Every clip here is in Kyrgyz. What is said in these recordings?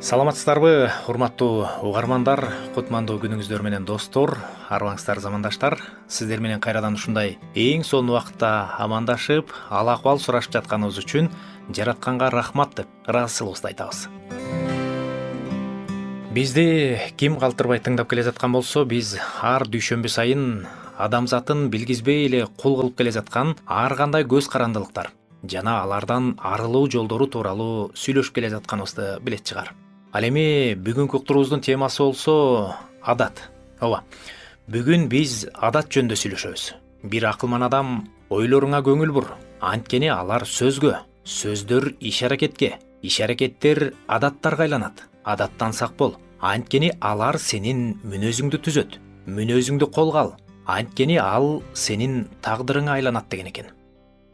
Саламатсыздарбы, урматтуу угармандар, кутмандуу күнүңүздөр менен достор, арыбаңыздар замандаштар. Сиздер менен кайрадан ушундай эң сонун убакытта амандашып, ал акыбал сурашып жатканыбыз үчүн жаратканга рахмат деп ыраазычылыгыбызды айтабыз. Бизди ким калтырбай тыңдап келе жаткан болсо, биз ар дүйшөмбү сайын адамзатын билгизбей эле кул кылып келе жаткан ар кандай көз карандылыктар жана алардан арылуу жолдору тууралуу сүйлөшүп келе жатканыбызды билет чыгар. Ал эми бүгүнкү уктуруубуздун темасы болсо адат. Ооба. Бүгүн биз адат жөнүндө сүйлөшөбүз. Бир акылман адам ойлоруңа көңүл бур. Анткени алар сөзгө, сөздөр иш аракетке, иш аракеттер адаттарга айланат. Адаттан сак бол. Анткени алар сенин мүнөзүңдү түзөт. Мүнөзүңдү колго ал. Анткени ал сенин тагдырыңа айланат деген экен.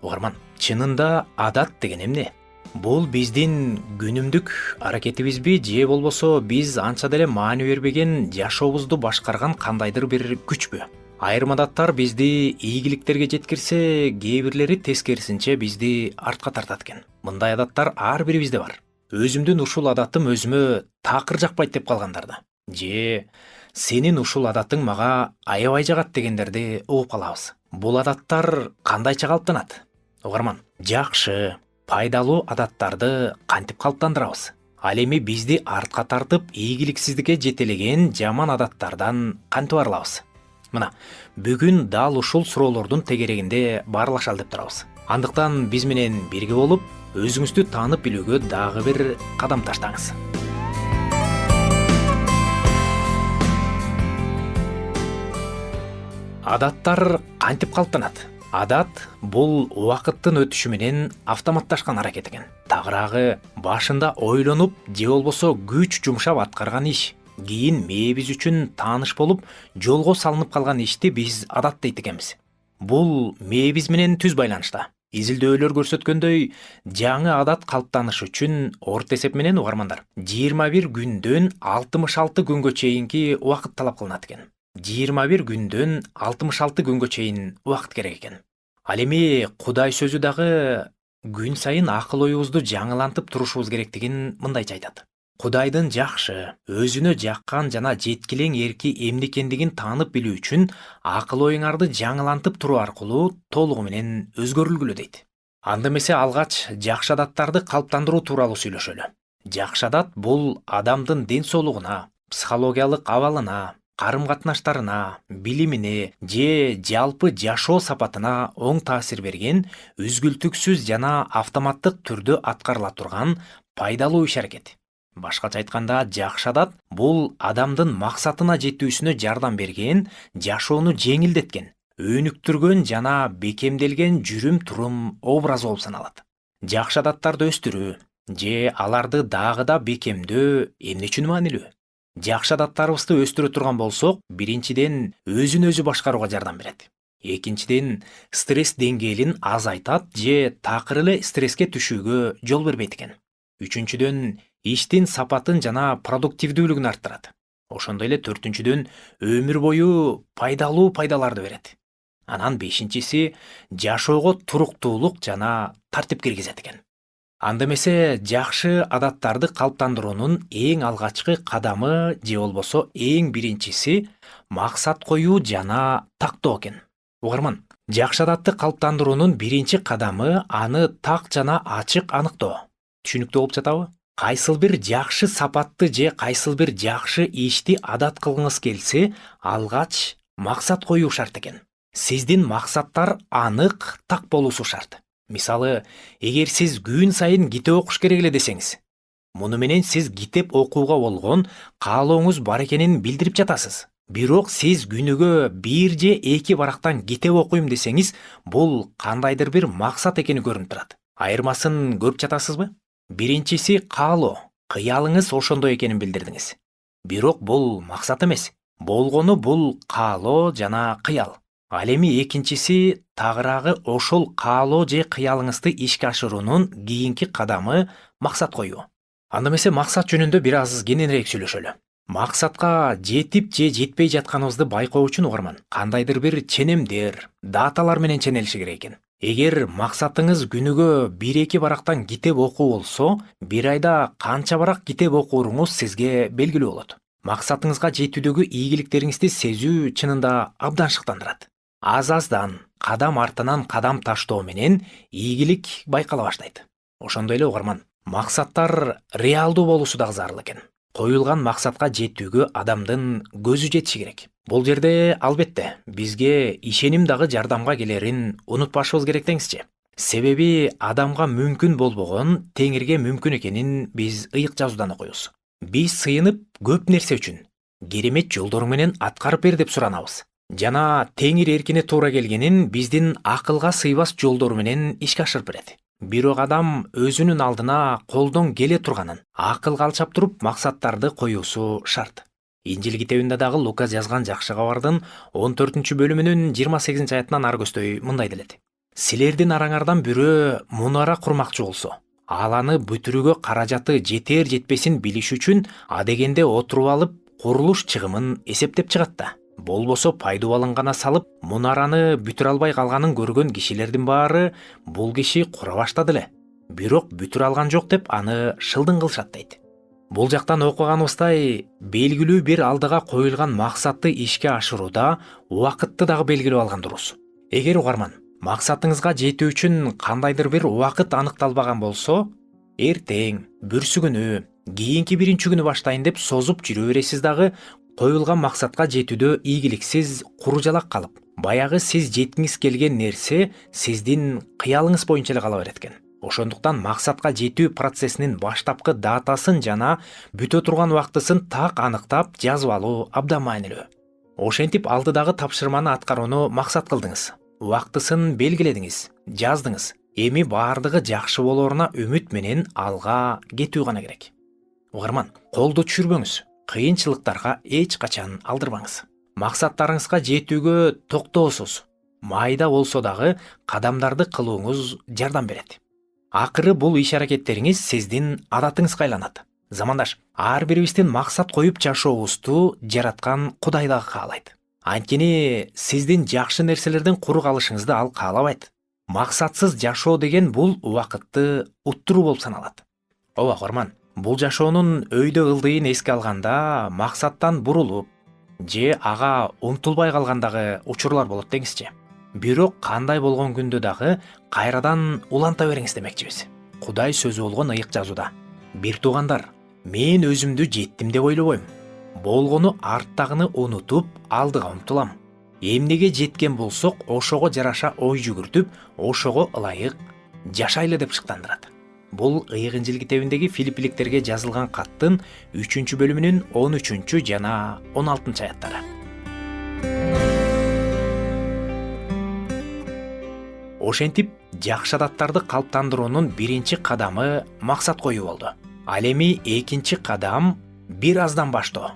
Угарман, чынында адат деген эмне? Бул биздин күнүмдүк аракетибизби же болбосо биз анча деле маани бербеген жашообузду башкарган кандайдыр бир күчпү? Айрым адаттар бизди ийгиликтерге жеткирсе, кээ бирлери тескерисинче бизди артка тартат экен. Мындай адаттар ар бирибизде бар. Өзүмдүн ушул адатым өзүмө такыр жакпайт деп калгандарды, же сенин ушул адатың мага аябай жагат дегендерди угуп калабыз. Бул адаттар кандайча калыптанат? Угарман, жакшы, пайдалуу адаттарды кантип калыптандырабыз? Ал эми бизди артка тартып, ийгиликсиздикке жетелеген жаман адаттардан кантип арылабыз? Мына, бүгүн дал ушул суроолордун тегерегинде баарлашалы деп турабыз. Андыктан биз менен бирге болуп, өзүңүздү таанып билүүгө дагы бир кадам таштаңыз. Адаттар кантип калыптанат? Адат бул убакыттын өтүшү менен автоматташкан аракет экен. Тагыраагы башында ойлонуп, же болбосо күч жумшап аткарган иш, кийин мээбиз үчүн тааныш болуп, жолго салынып калган ишти биз адат дейт экенбиз. Бул мээбиз менен түз байланышта. Изилдөөлөр көрсөткөндөй, жаңы адат калыптанышы үчүн орто эсеп менен угармандар 21 күндөн 66 күнгө чейинки убакыт талап кылынат экен. 21 күндөн 66 күнгө чейин убакыт керек экен. Ал эми Кудай сөзү дагы күн сайын акыл оюбузду жаңылантып турушубуз керектигин мындайча айтат. Кудайдын жакшы, өзүнө жаккан жана жеткилең эрки эмне экендигин таанып билүү үчүн акыл оюңарды жаңылантып туруу аркылуу толугу менен өзгөрүлгүлө дейт. Анда эмесе алгач жакшы адаттарды калыптандыруу тууралуу сүйлөшөлү. Жакшы адат бул адамдын ден соолугуна, психологиялык абалына, карым-катнаштарына, билимине же жалпы жашоо сапатына оң таасир берген, үзгүлтүксүз жана автоматтык түрдө аткарыла турган пайдалуу иш аракет. Башкача айтканда, жакшы адат бул адамдын максатына жетүүсүнө жардам берген, жашоону жеңилдеткен, өнүктүргөн жана бекемделген жүрүм-турум образы болуп саналат. Жакшы адаттарды өстүрүү же аларды дагы да бекемдөө эмне үчүн маанилүү? Жакшы адаттарыбызды өстүрө турган болсок, биринчиден өзүн өзү башкарууга жардам берет. Экинчиден стресс деңгээлин азайтат же такыр эле стресске түшүүгө жол бербейт экен. Үчүнчүдөн иштин сапатын жана продуктивдүүлүгүн арттырат. Ошондой эле төртүнчүдөн өмүр бою пайдалуу пайдаларды берет. Анан бешинчиси жашоого туруктуулук жана тартип киргизет экен. Анда эмесе жакшы адаттарды калыптандыруунун эң алгачкы кадамы же болбосо эң биринчиси максат коюу жана тактоо экен. Угарман, жакшы адатты калыптандыруунун биринчи кадамы аны так жана ачык аныктоо. Түшүнүктүү болуп жатабы? Кайсыл бир жакшы сапатты же кайсыл бир жакшы ишти адат кылгыңыз келсе, алгач максат коюу шарт экен. Сиздин максаттар анык, так болуусу шарт. Мисалы, эгер сиз күн сайын китеп окуш керек эле десеңиз, муну менен сиз китеп окууга болгон каалооңуз бар экенин билдирип жатасыз. Бирок сиз күнүгө 1 же 2 барактан китеп окуйм десеңиз, бул кандайдыр бир максат экени көрүнүп турат. Айырмасын көрүп жатасызбы? Биринчиси каалоо, кыялыңыз ошондой экенин билдирдиңиз. Бирок бул максат эмес. Болгону бул каалоо жана кыял. Ал эми экинчиси тагыраагы ошол каалоо же кыялыңызды ишке ашыруунун кийинки кадамы максат коюу. Анда эмесе максат жөнүндө бир аз кененирээк сүйлөшөлү. Максатка жетип же жетпей жатканыбызды байкоо үчүн угарман, кандайдыр бир ченемдер, даталар менен ченелиши керек экен. Эгер максатыңыз күнүгө 1-2 барактан китеп окуу болсо, бир айда канча барак китеп окууруңуз сизге белгилүү болот. Максатыңызга жетүүдөгү ийгиликтериңизди сезүү чынында абдан шыктандырат. Аз-аздан, кадам артынан кадам таштоо менен ийгилик байкала баштайт. Ошондой эле угарман, максаттар реалдуу болуусу дагы зарыл экен. Коюлган максатка жетүүгө адамдын көзү жетиши керек. Бул жерде албетте бизге ишеним дагы жардамга келерин унутпашыбыз керек деңизчи. Себеби адамга мүмкүн болбогон Теңирге мүмкүн экенин биз ыйык жазуудан окуйбуз. Биз сыйынып көп нерсе үчүн керемет жолдор менен аткарып бер деп суранабыз. Жана Теңир эркине туура келгенин биздин акылга сыйбас жолдор менен ишке ашырып берет. Бирок адам өзүнүн алдына колдон келе турганын акылга алчап туруп максаттарды коюусу шарт. Инжил китебинде дагы Лука жазган жакшы кабардын 14-бөлүмүнүн 28-аятынан ары көздөй мындай делет. Силердин араңардан бирөө мунара курмакчы болсо, ал аны бүтүрүүгө каражаты жетер жетпесин билиш үчүн адегенде отуруп алып, курулуш чыгымын эсептеп чыгат да. Болбосо пайдуу алынгана салып, мунараны бүтүрө албай калганын көргөн кишилердин баары бул киши кура баштады эле. Бирок бүтүрө алган жок деп аны шылдың кылышат дейт. Бул жактан окуганыбыздай, белгилүү бир алдыга коюлган максатты ишке ашырууда убакытты дагы белгилеп алган дурус. Эгер угарман, максатыңызга жетүү үчүн кандайдыр бир убакыт аныкталбаган болсо, эртең, бүрсү күнү, кийинки биринчи күнү баштайын деп созуп жүрө бересиз дагы, коюлган максатка жетүүдө ийгиликсиз куружалак калып, баягы сиз жеткиңиз келген нерсе сиздин кыялыңыз боюнча эле кала берет экен. Ошондуктан максатка жетүү процессинин баштапкы датасын жана бүтө турган убактысын так аныктап жазып алуу абдан маанилүү. Ошентип алдыдагы тапшырманы аткарууну максат кылдыңыз. Убактысын белгиледиңиз, жаздыңыз. Эми баардыгы жакшы болоруна үмүт менен алга кетүү гана керек. Угарман, колду түшүрбөңүз. Кыйынчылыктарга эч качан алдырбаңыз. Максаттарыңызга жетүүгө токтоосуз. Майда болсо дагы кадамдарды кылууңуз жардам берет. Акыры бул иш-аракеттериңиз сиздин адатыңызга айланат. Замандаш, ар бирибиздин максат коюп жашообузду жараткан Кудай дагы каалайт. Анткени сиздин жакшы нерселерден куру калышыңызды ал каалабайт. Максатсыз жашоо деген бул убакытты уттуруу болуп саналат. Ооба угарман, бул жашоонун өйдө ылдыйын эске алганда максаттан бурулуп же ага умтулбай калгандагы учурлар болот деңизчи. Бирок кандай болгон күндө дагы кайрадан уланта бериңиз демекчибиз. Кудай сөзү болгон ыйык жазууда. Бир туугандар, мен өзүмдү жеттим деп ойлобойм. Болгону арттагыны унутуп, алдыга умтулам. Эмнеге жеткен болсок, ошого жараша ой жүгүртүп, ошого ылайык жашайлы деп шыктандырат. Бул ыйык Инжил китебиндеги Филиппиликтерге жазылган каттын 3-бөлүмүнүн 13 жана 16 аяттары. Ошентип, жакшы адаттарды калыптандыруунун биринчи кадамы максат коюу болду. Ал эми экинчи кадам бир аздан баштоо.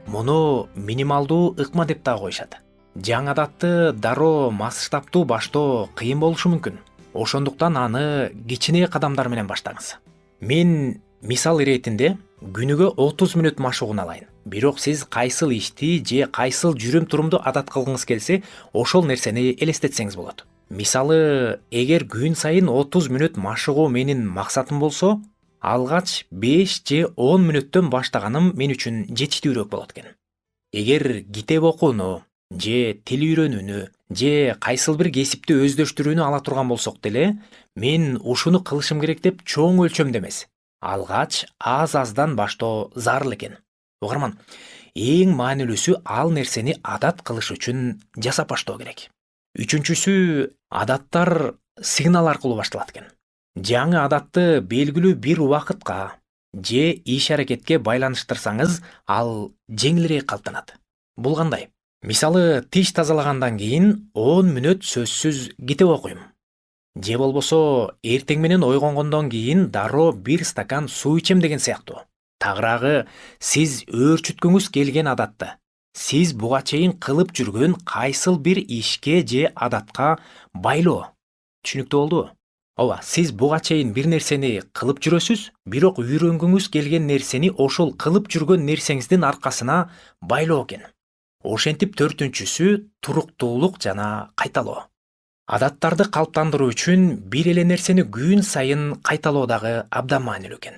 Муну минималдуу ыкма деп да коюшат. Жаңы адатты дароо масштабтуу баштоо кыйын болушу мүмкүн. Ошондуктан аны кичине кадамдар менен баштаңыз. Мен мисал иретинде күнүгө 30 мүнөт машыгууну алайын. Бирок сиз кайсыл ишти же кайсыл жүрүм-турумду адат кылгыңыз келсе, ошол нерсени элестетсеңиз болот. Мисалы, эгер күн сайын 30 мүнөт машыгуу менин максатым болсо, алгач 5 же 10 мүнөттөн баштаганым мен үчүн жетиштүүрөөк болот экен. Эгер китеп окууну же тил үйрөнүүнү же кайсыл бир кесипти өздөштүрүүнү ала турган болсок деле, мен ушуну кылышым керек деп чоң өлчөмдө эмес, алгач аз-аздан баштоо зарыл экен. Угарман, эң маанилүүсү ал нерсени адат кылыш үчүн жасап баштоо керек. Үчүнчүсү, адаттар сигнал аркылуу башталат экен. Жаңы адатты белгилүү бир убакытка же иш-аракетке байланыштырсаңыз, ал жеңилирээк калыптанат. Бул кандай? Мисалы, тиш тазалагандан кийин 10 мүнөт сөзсүз китеп окуйм. Же болбосо эртең менен ойгонгондон кийин дароо 1 стакан суу ичем деген сыяктуу. Тагыраагы, сиз өөрчүткүңүз келген адатты сиз буга чейин кылып жүргөн кайсыл бир ишке же адатка байлоо. Түшүнүктүү болдубу? Ооба, сиз буга чейин бир нерсени кылып жүрөсүз, бирок үйрөнгүңүз келген нерсени ошол кылып жүргөн нерсеңиздин аркасына байлоо экен. Ошентип 4-сү туруктуулук жана кайталоо. Адаттарды калыптандыруу үчүн бир эле нерсени күн сайын кайталоо дагы абдан маанилүү экен.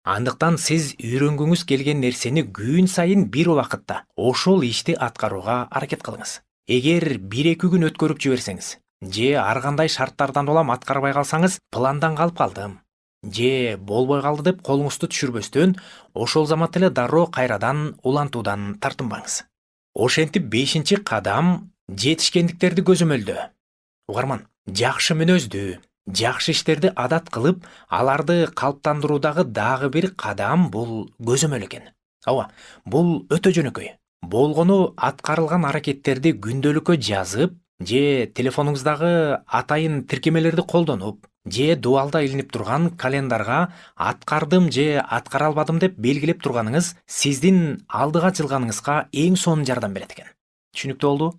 Андыктан сиз үйрөнгүңүз келген нерсени күн сайын бир убакытта ошол ишти аткарууга аракет кылыңыз. Эгер 1-2 күн өткөрүп жиберсеңиз, же ар кандай шарттардан улам аткарбай калсаңыз, пландан калып калдым, же болбой калды деп колуңузду түшүрбөстөн, ошол замат эле дароо кайрадан улантуудан тартынбаңыз. Ошентип 5-кадам жетишкендиктерди көзөмөлдөө. Угарман, жакшы мүнөздү, жакшы иштерди адат кылып, аларды калыптандыруудагы дагы бир кадам бул көзөмөл экен. Ооба, бул өтө жөнөкөй. Болгону аткарылган аракеттерди күндөлүккө жазып, же телефонуңуздагы атайын тиркемелерди колдонуп, же дубалда илинип турган календарга аткардым же аткара албадым деп белгилеп турганыңыз сиздин алдыга жылганыңызга эң сонун жардам берет экен. Түшүнүктүү болду?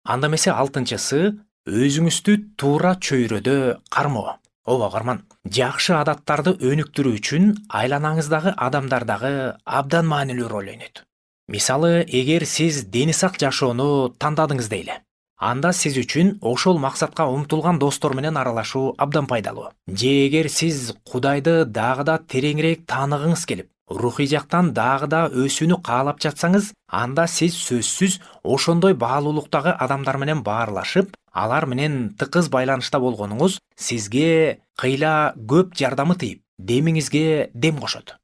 Анда эмесе 6-сы өзүңүздү туура чөйрөдө кармоо. Ооба угарман, жакшы адаттарды өнүктүрүү үчүн айланаңыздагы адамдар дагы абдан маанилүү роль ойнойт. Мисалы, эгер сиз дени сак жашоону тандадыңыз дейле, анда сиз үчүн ошол максатка умтулган достор менен аралашуу абдан пайдалуу. Же эгер сиз Кудайды дагы да тереңирээк тааныгыңыз келип, рухий жактан дагы да өсүүнү каалап жатсаңыз, анда сиз сөзсүз ошондой баалуулуктагы адамдар менен баарлашып, алар менен тыкыз байланышта болгонуңуз сизге кыйла көп жардамы тийип, демиңизге дем кошот.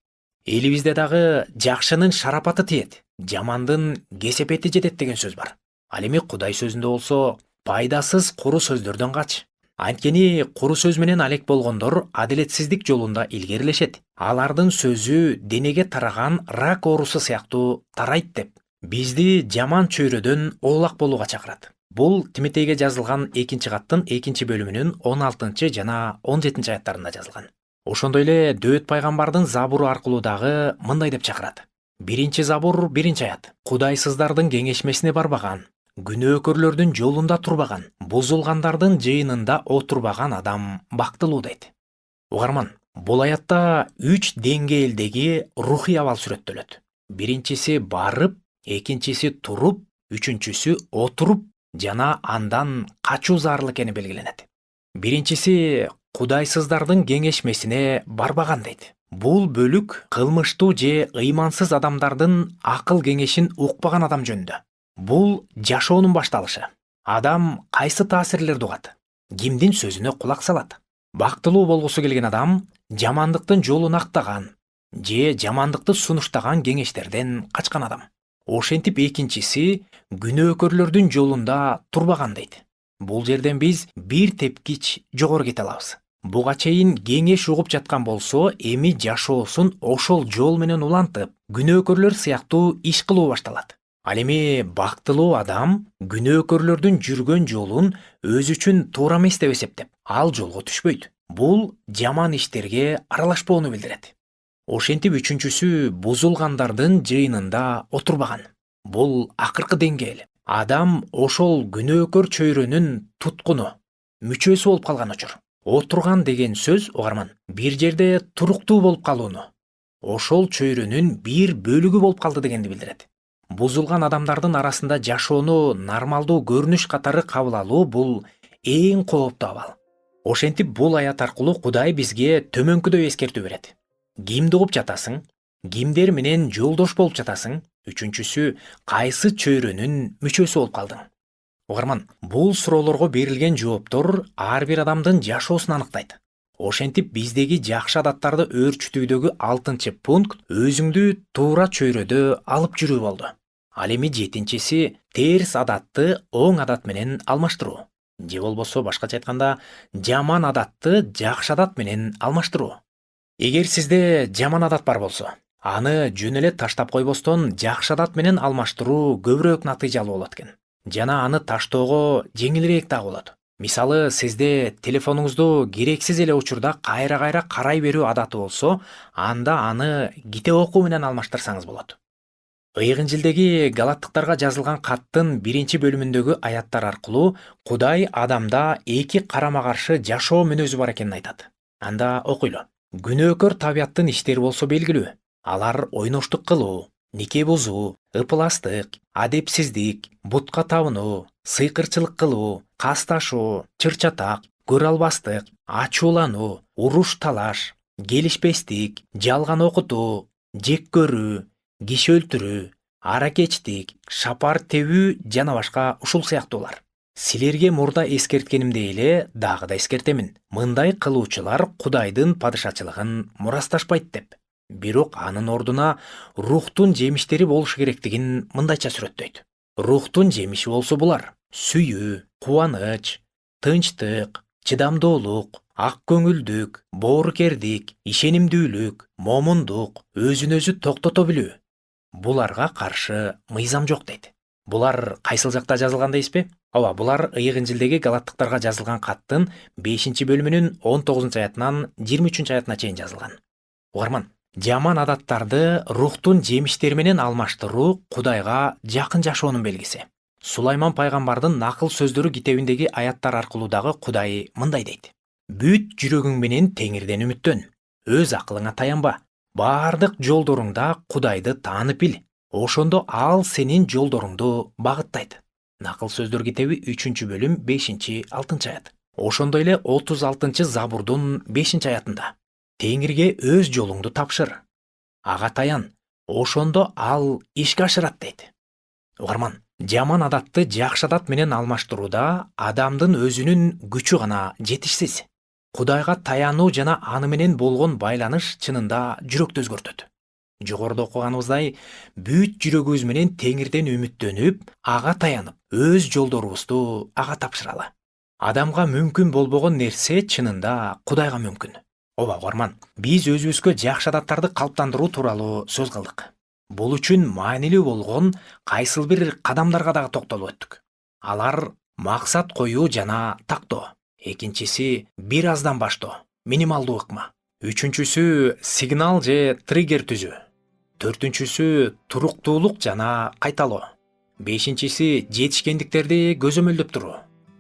Элибизде дагы жакшынын шарапаты тиет, жамандын кесепети жетет деген сөз бар. Ал эми Кудай сөзүндө болсо, пайдасыз куру сөздөрдөн кач. Анткени куру сөз менен алек болгондор адилетсиздик жолунда илгерилешет. Алардын сөзү денеге тараган рак оорусу сыяктуу тарайт деп бизди жаман чөйрөдөн оолак болууга чакырат. Бул Тимотейге жазылган 2-каттын 2-бөлүмүнүн 16 жана 17 аяттарында жазылган. Ошондой эле Дөөт пайгамбардын забуру аркылуу дагы мындай деп чакырат. 1-забур 1-аят. Кудайсыздардын кеңешмесине барбаган, күнөөкөрлөрдүн жолунда турбаган, бузулгандардын жыйынында отурбаган адам бактылуу дейт. Угарман, бул аятта 3 деңгээлдеги рухий абал сүрөттөлөт. 1-си барып, 2-си туруп, 3-сү отуруп жана андан качуу зарыл экени белгиленет. 1-си Кудайсыздардын кеңешмесине барбаган дейт. Бул бөлүк кылмыштуу же ыймансыз адамдардын акыл кеңешин укпаган адам жөнүндө. Бул жашоонун башталышы. Адам кайсы таасирлерди угат? Кимдин сөзүнө кулак салат? Бактылуу болгусу келген адам жамандыктын жолун актаган же жамандыкты сунуштаган кеңештерден качкан адам. Ошентип 2-си күнөөкөрлөрдүн жолунда турбаган дейт. Бул жерден биз бир тепкич жогору кете алабыз. Буга чейин кеңеш угуп жаткан болсо, эми жашоосун ошол жол менен улантып, күнөөкөрлөр сыяктуу иш кылуу башталат. Ал эми бактылуу адам күнөөкөрлөрдүн жүргөн жолун өзү үчүн туура эмес деп эсептеп, ал жолго түшпөйт. Бул жаман иштерге аралашпоону билдирет. Ошентип 3-сү бузулгандардын жыйынында отурбаган. Бул акыркы деңгээл. Адам ошол күнөөкөр чөйрөнүн туткуну, мүчөсү болуп калган учур. Отурган деген сөз, угарман, бир жерде туруктуу болуп калууну, ошол чөйрөнүн бир бөлүгү болуп калды дегенди билдирет. Бузулган адамдардын арасында жашоону нормалдуу көрүнүш катары кабыл алуу бул эң кооптуу абал. Ошентип бул аят аркылуу Кудай бизге төмөнкүдөй эскертүү берет. Кимди угуп жатасың? Кимдер менен жолдош болуп жатасың? 3-сү кайсы чөйрөнүн мүчөсү болуп калдың? Угарман, бул суроолорго берилген жооптор ар бир адамдын жашоосун аныктайт. Ошентип биздеги жакшы адаттарды өөрчүтүүдөгү 6 пункт өзүңдү туура чөйрөдө алып жүрүү болду. Ал эми 7-си терс адатты оң адат менен алмаштыруу. Же болбосо башкача айтканда, жаман адатты жакшы адат менен алмаштыруу. Эгер сизде жаман адат бар болсо, аны жөн эле таштап койбостон жакшы адат менен алмаштыруу көбүрөөк натыйжалуу болот экен. Жана аны таштоого жеңилирээк дагы болот. Мисалы, сизде телефонуңузду керексиз эле учурда кайра-кайра карай берүү адаты болсо, анда аны китеп окуу менен алмаштырсаңыз болот. Ыйгынжилдеги Галаттыктарга жазылган каттын 1-бөлүмүндөгү аяттар аркылуу Кудай адамда 2 карама-каршы жашоо мүнөзү бар экенин айтат. Анда окуйлу. Күнөөкөр табияттын иштери болсо белгилүү. Алар ойноштук кылуу, нике бузуу, ыпластык, адепсиздик, бутка табынуу, сыйкырчылык кылуу, касташуу, чырчатак, көрө албастык, ачуулануу, уруш талаш, келишпестик, жалган окутуу, жек көрүү, киши өлтүрүү, аракечтик, шапар тебүү жана башка ушул сыяктуулар. Силерге мурда эскерткенимдей эле дагы да эскертемин. Мындай кылуучулар Кудайдын падышачылыгын мурасташпайт деп. Бирок анын ордуна рухтун жемиштери болушу керектигин мындайча сүрөттөйт. Рухтун жемиши болсо булар: сүйүү, кубаныч, тынчтык, чыдамдуулук, ак көңүлдүк, боорукердик, ишенимдүүлүк, момундук, өзүн өзү токтото билүү. Буларга каршы мыйзам жок дейт. Булар кайсыл жакта жазылган дейсизби? Ооба, булар ыйык Инжилдеги Галаттыктарга жазылган каттын 5-бөлүмүнүн 19-аятынан 23-аятына чейин жазылган. Угарман, жаман адаттарды рухтун жемиштери менен алмаштыруу Кудайга жакын жашоонун белгиси. Сулайман пайгамбардын накыл сөздөрү китебиндеги аяттар аркылуу дагы Кудай мындай дейт: бүт жүрөгүң менен Теңирден үмүттөн, өз акылыңа таянба, баардык жолдоруңда Кудайды таанып бил, ошондо ал сенин жолдоруңду багыттайт. Накыл сөздөр китеби 3-бөлүм 5-6 аят. Ошондой эле 36-Забурдун 5-аятында: Теңирге өз жолуңду тапшыр, ага таян, ошондо ал ишке ашырат дейт. Угарман, жаман адатты жакшы адат менен алмаштырууда адамдын өзүнүн күчү гана жетишсиз. Кудайга таянуу жана аны менен болгон байланыш чынында жүрөктү өзгөртөт. Жогоруда окуганыбыздай, бүт жүрөгүбүз менен Теңирден үмүттөнүп, ага таянып, өз жолдорубузду ага тапшыралы. Адамга мүмкүн болбогон нерсе чынында Кудайга мүмкүн. Ооба угарман, биз өзүбүзгө жакшы адаттарды калыптандыруу тууралуу сөз кылдык. Бул үчүн маанилүү болгон кайсыл бир кадамдарга дагы токтолуп өттүк. Алар максат коюу жана тактоо. Экинчиси бир аздан баштоо, минималдуу ыкма. Үчүнчүсү сигнал же триггер түзүү. Төртүнчүсү туруктуулук жана кайталоо. Бешинчиси жетишкендиктерди көзөмөлдөп туруу.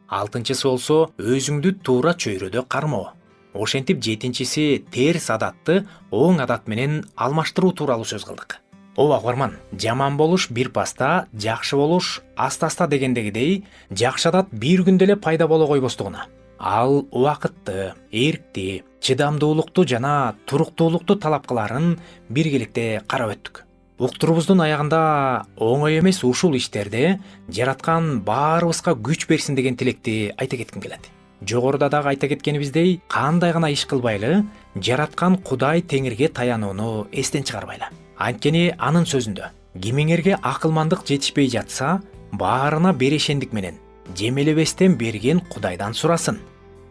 Алтынчысы болсо өзүңдү туура чөйрөдө кармоо. Ошентип жетинчиси терс адатты оң адат менен алмаштыруу тууралуу сөз кылдык. Ооба угарман, жаман болуш бир паста, жакшы болуш аста-аста дегендегидей, жакшы адат бир күндө эле пайда боло койбостугуна. Ал убакытты, эркти, чыдамдуулукту жана туруктуулукту талап кыларын биргеликте карап өттүк. Уктурубуздун аягында оңой эмес ушул иштерде жараткан баарыбызга күч берсин деген тилекти айта кетким келет. Жогоруда дагы айта кеткенибиздей, кандай гана иш кылбайлы, жараткан Кудай Теңирге таянууну эстен чыгарбайлы. Анткени анын сөзүндө: кимиңерге акылмандык жетишпей жатса, баарына берешендик менен жемелебестен берген Кудайдан сурасын.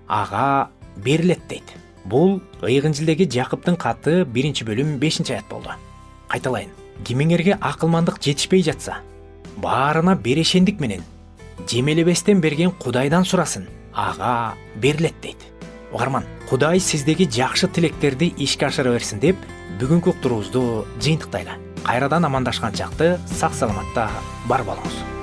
Ага берилет дейт. Бул ыйык Инжилдеги Жакыптын каты 1-бөлүм 5-аят болду. Кайталайын. Кимиңерге акылмандык жетишпей жатса, баарына берешендик менен жемелебестен берген Кудайдан сурасын. Ага берилет дейт. Угарман, Кудай сиздеги жакшы тилектерди ишке ашыра берсин деп бүгүнкү уктуруубузду жыйынтыктайлы. Кайрадан амандашкан чакты сак саламатта бар болуңуз.